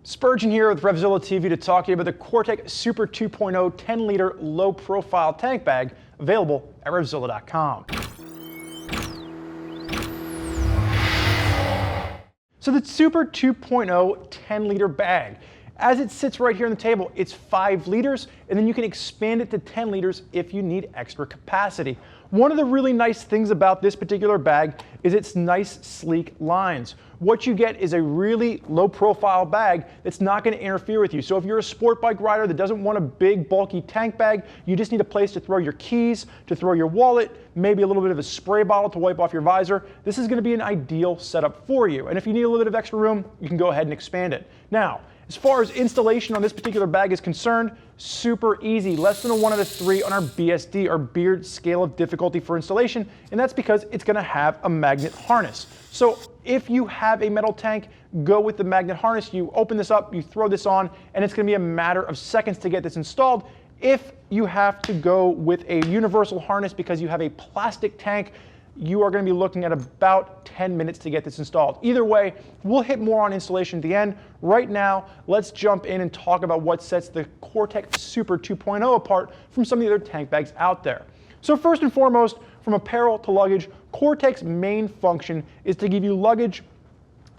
Spurgeon here with RevZilla TV to talk to you about the Cortech Super 2.0 10-liter low-profile tank bag available at RevZilla.com. So the Super 2.0 10-liter bag, as it sits right here on the table, it's 5 liters, and then you can expand it to 10 liters if you need extra capacity. One of the really nice things about this particular bag is its nice, sleek lines. What you get is a really low-profile bag that's not going to interfere with you. So if you're a sport bike rider that doesn't want a big, bulky tank bag, you just need a place to throw your keys, to throw your wallet, maybe a little bit of a spray bottle to wipe off your visor. This is going to be an ideal setup for you. And if you need a little bit of extra room, you can go ahead and expand it. Now, as far as installation on this particular bag is concerned, super easy, less than a 1 out of 3 on our BSD, our Beard Scale of Difficulty for installation, and that's because it's going to have a magnet harness. So if you have a metal tank, go with the magnet harness. You open this up, you throw this on, and it's going to be a matter of seconds to get this installed. If you have to go with a universal harness because you have a plastic tank, you are going to be looking at about 10 minutes to get this installed. Either way, we'll hit more on installation at the end. Right now, let's jump in and talk about what sets the Cortech Super 2.0 apart from some of the other tank bags out there. So first and foremost, from apparel to luggage, Cortech's main function is to give you luggage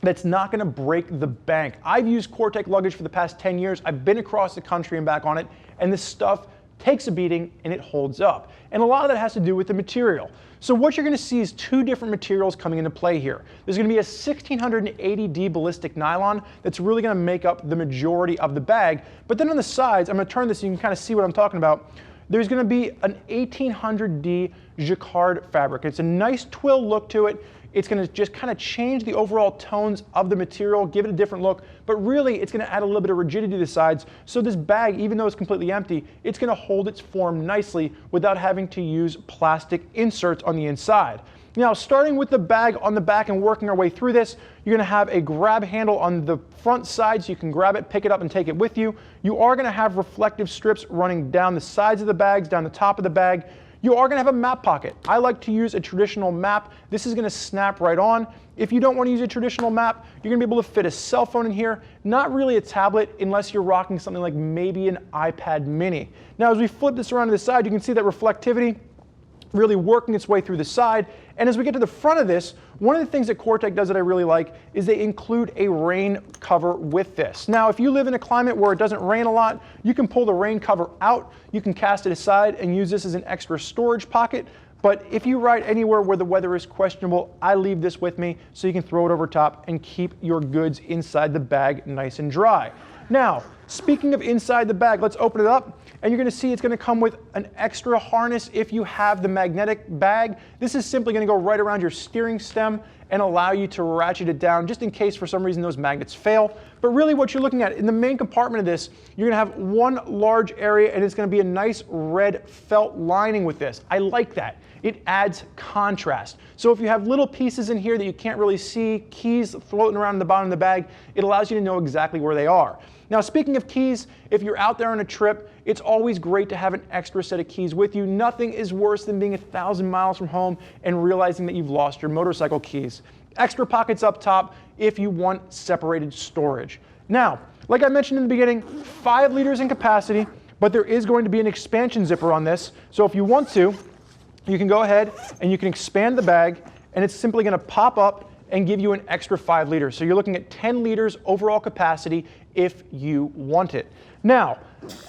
that's not going to break the bank. I've used Cortech luggage for the past 10 years. I've been across the country and back on it, and this stuff takes a beating and it holds up. And a lot of that has to do with the material. So what you're going to see is 2 different materials coming into play here. There's going to be a 1680D ballistic nylon that's really going to make up the majority of the bag. But then on the sides, I'm going to turn this so you can kind of see what I'm talking about. There's going to be an 1800D jacquard fabric. It's a nice twill look to it. It's going to just kind of change the overall tones of the material, give it a different look, but really it's going to add a little bit of rigidity to the sides. So this bag, even though it's completely empty, it's going to hold its form nicely without having to use plastic inserts on the inside. Now, starting with the bag on the back and working our way through this, you're going to have a grab handle on the front side so you can grab it, pick it up, and take it with you. You are going to have reflective strips running down the sides of the bags, down the top of the bag. You are going to have a map pocket. I like to use a traditional map. This is going to snap right on. If you don't want to use a traditional map, you're going to be able to fit a cell phone in here, not really a tablet unless you're rocking something like maybe an iPad mini. Now, as we flip this around to the side, you can see that reflectivity really working its way through the side. And as we get to the front of this, one of the things that Cortech does that I really like is they include a rain cover with this. Now, if you live in a climate where it doesn't rain a lot, you can pull the rain cover out, you can cast it aside and use this as an extra storage pocket. But if you ride anywhere where the weather is questionable, I leave this with me so you can throw it over top and keep your goods inside the bag nice and dry. Now, speaking of inside the bag, let's open it up. And you're going to see it's going to come with an extra harness if you have the magnetic bag. This is simply going to go right around your steering stem and allow you to ratchet it down just in case for some reason those magnets fail. But really what you're looking at in the main compartment of this, you're going to have one large area and it's going to be a nice red felt lining with this. I like that. It adds contrast. So if you have little pieces in here that you can't really see, keys floating around in the bottom of the bag, it allows you to know exactly where they are. Now, speaking of keys, if you're out there on a trip, it's always great to have an extra set of keys with you. Nothing is worse than being 1,000 miles from home and realizing that you've lost your motorcycle keys. Extra pockets up top if you want separated storage. Now, like I mentioned in the beginning, 5 liters in capacity, but there is going to be an expansion zipper on this. So if you want to, you can go ahead and you can expand the bag, and it's simply going to pop up and give you an extra 5 liters. So you're looking at 10 liters overall capacity if you want it. Now,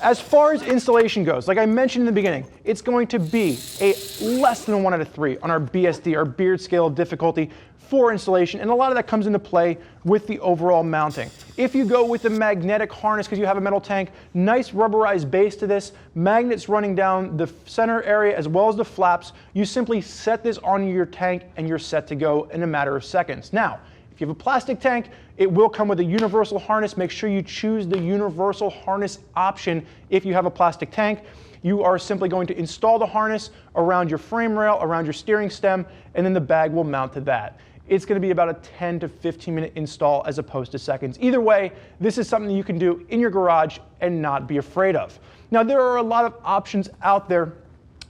as far as installation goes, like I mentioned in the beginning, it's going to be a less than a 1 out of 3 on our BSD, our Beard Scale of Difficulty for installation, and a lot of that comes into play with the overall mounting. If you go with the magnetic harness because you have a metal tank, nice rubberized base to this, magnets running down the center area as well as the flaps, you simply set this on your tank and you're set to go in a matter of seconds. Now, if you have a plastic tank, it will come with a universal harness. Make sure you choose the universal harness option if you have a plastic tank. You are simply going to install the harness around your frame rail, around your steering stem, and then the bag will mount to that. It's going to be about a 10 to 15 minute install as opposed to seconds. Either way, this is something you can do in your garage and not be afraid of. Now, there are a lot of options out there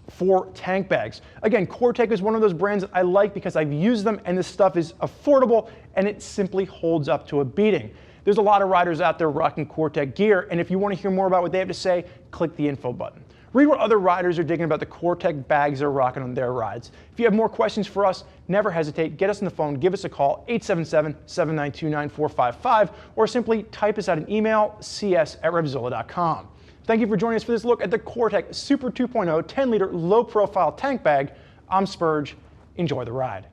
for tank bags. Again, Cortech is one of those brands that I like because I've used them and this stuff is affordable and it simply holds up to a beating. There's a lot of riders out there rocking Cortech gear, and if you want to hear more about what they have to say, click the info button. Read what other riders are digging about the Cortech bags they're rocking on their rides. If you have more questions for us, never hesitate. Get us on the phone, give us a call, 877-792-9455, or simply type us out an email, cs@RevZilla.com. Thank you for joining us for this look at the Cortech Super 2.0 10-liter low-profile tank bag. I'm Spurge. Enjoy the ride.